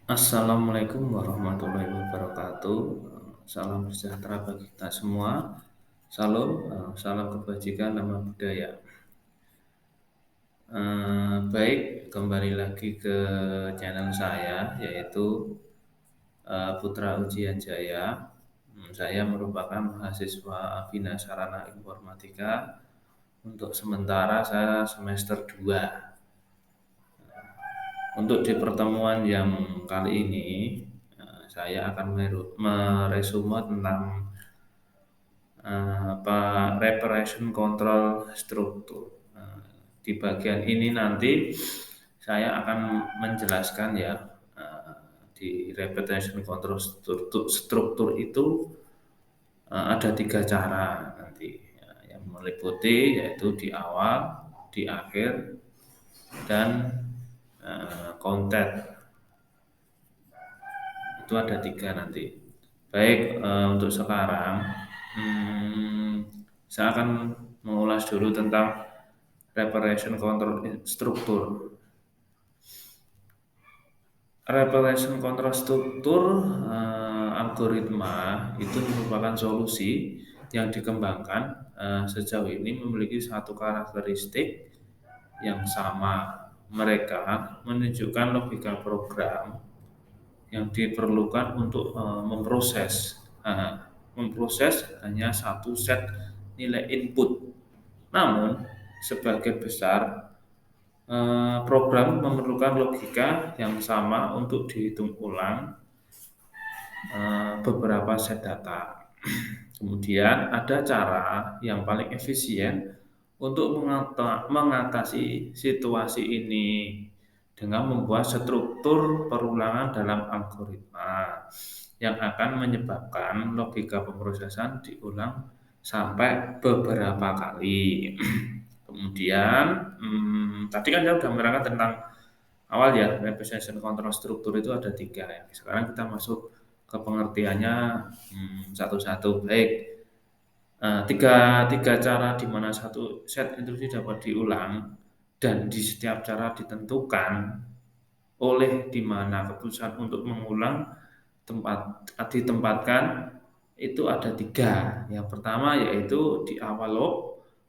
Assalamualaikum warahmatullahi wabarakatuh. Salam sejahtera bagi kita semua. Salam, salam kebajikan, nama budaya. Baik, kembali lagi ke channel saya, yaitu Putra Ujian Jaya. Saya merupakan mahasiswa Bina Sarana Informatika. Untuk sementara saya semester 2. Untuk di pertemuan yang kali ini, saya akan meresume tentang apa reparation control struktur. Di bagian ini nanti saya akan menjelaskan ya, eh, di reparation control struktur itu ada 3 cara nanti yang meliputi, yaitu di awal, di akhir, dan content. Itu ada 3 nanti. Baik, untuk sekarang, hmm, saya akan mengulas dulu tentang reparation control struktur. Reparation control struktur algoritma itu merupakan solusi yang dikembangkan sejauh ini memiliki satu karakteristik yang sama. Mereka menunjukkan logika program yang diperlukan untuk memproses hanya satu set nilai input. Namun, sebagian besar program memerlukan logika yang sama untuk dihitung ulang beberapa set data. Kemudian ada cara yang paling efisien untuk mengatasi situasi ini dengan membuat struktur perulangan dalam algoritma yang akan menyebabkan logika pemrosesan diulang sampai beberapa kali. Kemudian, tadi kan saya sudah menerangkan tentang awal ya, representation control struktur itu ada 3 ya. Sekarang kita masuk ke pengertiannya satu-satu. Baik, tiga cara di mana satu set instruksi dapat diulang dan di setiap cara ditentukan oleh di mana keputusan untuk mengulang ditempatkan itu ada 3. Yang pertama yaitu di awal loop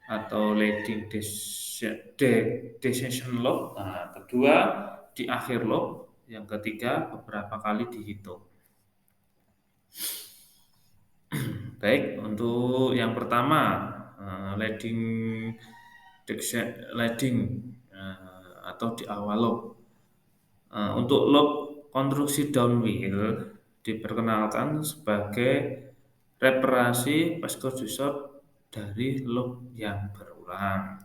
atau leading decision loop. Nah, kedua di akhir loop. Yang ketiga beberapa kali dihitung. Baik, untuk yang pertama leading atau di awal loop. Untuk loop konstruksi downwheel diperkenalkan sebagai reparasi post-procedure dari loop yang berulang.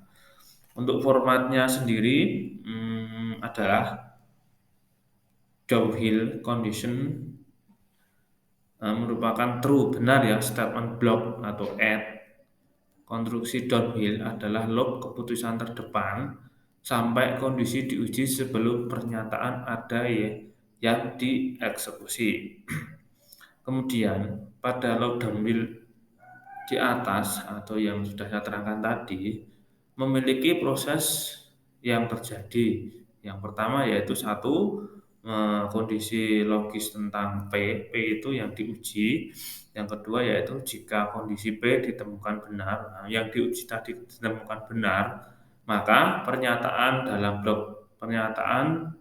Untuk formatnya sendiri adalah downhill condition merupakan true benar ya statement block atau add. Konstruksi downhill adalah loop keputusan terdepan sampai kondisi diuji sebelum pernyataan ada ya yang dieksekusi. Kemudian pada loop downhill di atas atau yang sudah saya terangkan tadi memiliki proses yang terjadi. Yang pertama yaitu satu kondisi logis tentang P itu yang diuji. Yang kedua yaitu jika kondisi P ditemukan benar, yang diuji tadi ditemukan benar, maka pernyataan dalam blok pernyataan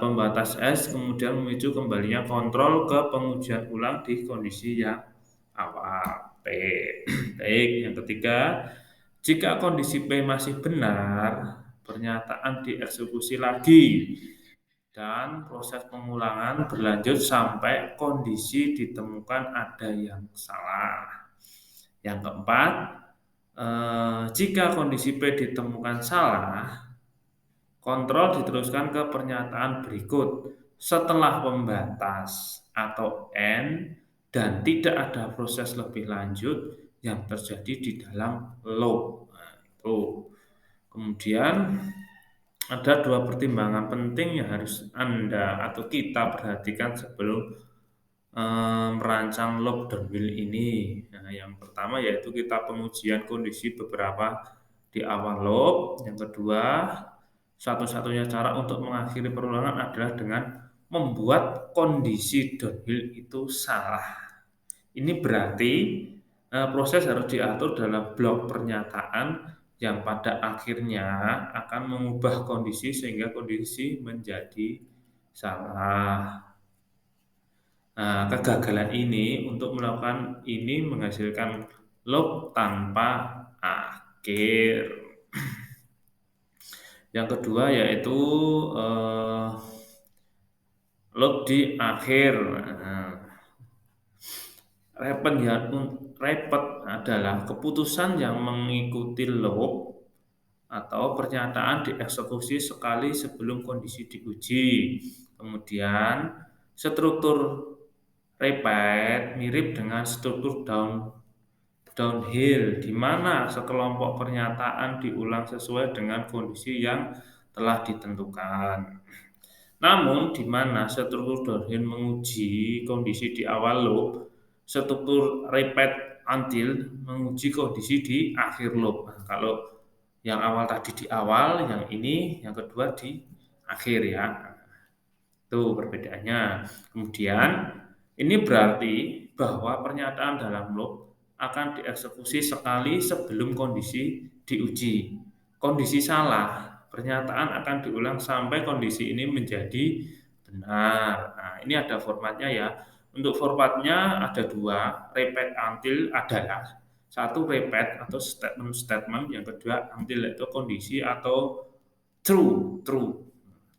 pembatas S kemudian memicu kembalinya kontrol ke pengujian ulang di kondisi yang awal P. Baik, yang ketiga, jika kondisi P masih benar, pernyataan dieksekusi lagi dan proses pengulangan berlanjut sampai kondisi ditemukan ada yang salah. Yang keempat, jika kondisi P ditemukan salah, kontrol diteruskan ke pernyataan berikut setelah pembatas atau N dan tidak ada proses lebih lanjut yang terjadi di dalam loop. Nah, itu. Kemudian ada 2 pertimbangan penting yang harus Anda atau kita perhatikan sebelum merancang loop downhill ini. Nah, yang pertama yaitu kita pengujian kondisi beberapa di awal loop. Yang kedua, satu-satunya cara untuk mengakhiri perulangan adalah dengan membuat kondisi downhill itu salah. Ini berarti proses harus diatur dalam blok pernyataan yang pada akhirnya akan mengubah kondisi sehingga kondisi menjadi salah. Nah, kegagalan ini untuk melakukan ini menghasilkan loop tanpa akhir. Yang kedua yaitu eh, loop di akhir. Nah, repet adalah keputusan yang mengikuti loop atau pernyataan dieksekusi sekali sebelum kondisi diuji. Kemudian struktur repeat mirip dengan struktur downhill di mana sekelompok pernyataan diulang sesuai dengan kondisi yang telah ditentukan. Namun di mana struktur downhill menguji kondisi di awal loop, struktur repeat until menguji kondisi di akhir loop. Nah, kalau yang awal tadi di awal, yang ini yang kedua di akhir ya. Itu perbedaannya. Kemudian ini berarti bahwa pernyataan dalam loop akan dieksekusi sekali sebelum kondisi diuji. Kondisi salah, pernyataan akan diulang sampai kondisi ini menjadi benar. Nah, ini ada formatnya ya. Untuk formatnya ada dua, repeat until adalah satu repeat atau statement, yang kedua until itu kondisi atau true, true,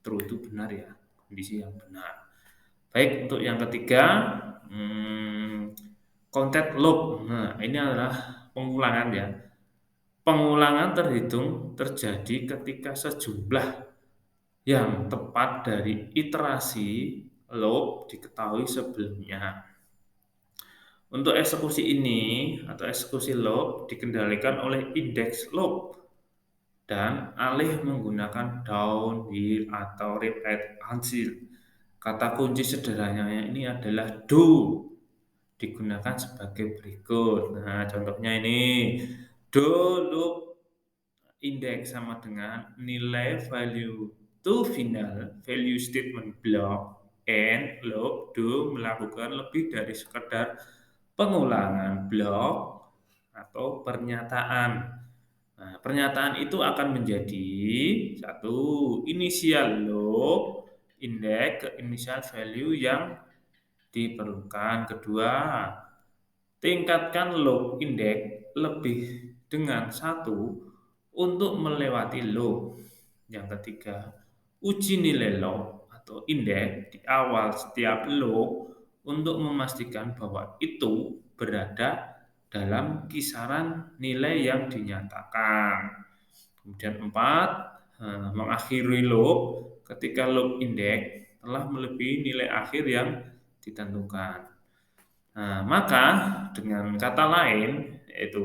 true itu benar ya, kondisi yang benar. Baik, untuk yang ketiga, content loop. Nah, ini adalah pengulangan ya. Pengulangan terhitung terjadi ketika sejumlah yang tepat dari iterasi loop diketahui sebelumnya. Untuk eksekusi ini atau eksekusi loop dikendalikan oleh indeks loop dan alih menggunakan downhill atau repeat until. Kata kunci sederhananya ini adalah do digunakan sebagai berikut. Nah, contohnya ini do loop index sama dengan nilai value to final value statement block and loop do melakukan lebih dari sekedar pengulangan blok atau pernyataan. Nah, pernyataan itu akan menjadi satu initial loop index ke initial value yang diperlukan. Kedua, tingkatkan loop index lebih dengan satu untuk melewati loop. Yang ketiga, uji nilai loop atau indeks di awal setiap loop untuk memastikan bahwa itu berada dalam kisaran nilai yang dinyatakan. Kemudian empat, mengakhiri loop ketika loop indeks telah melebihi nilai akhir yang ditentukan. Nah, maka dengan kata lain yaitu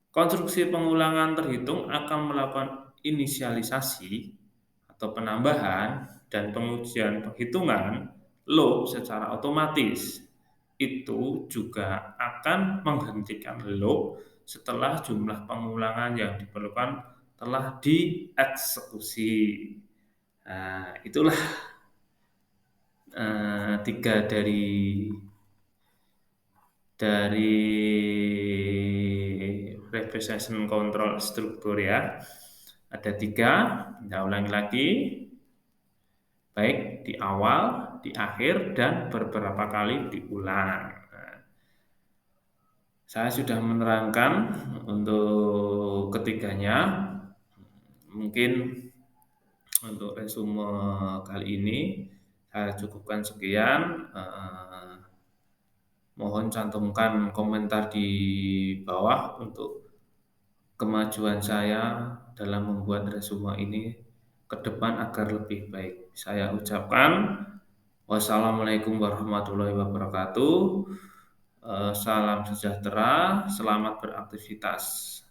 konstruksi pengulangan terhitung akan melakukan inisialisasi atau penambahan dan pengujian penghitungan loop secara otomatis. Itu juga akan menghentikan loop setelah jumlah pengulangan yang diperlukan telah dieksekusi. Nah, itulah tiga dari representation control struktur ya. Ada tiga, kita ulangi lagi. Baik di awal, di akhir, dan beberapa kali diulang. Nah, saya sudah menerangkan untuk ketiganya. Mungkin untuk resume kali ini saya cukupkan sekian. Mohon cantumkan komentar di bawah untuk kemajuan saya dalam membuat resume ini ke depan agar lebih baik. Saya ucapkan wassalamualaikum warahmatullahi wabarakatuh. Salam sejahtera, selamat beraktivitas.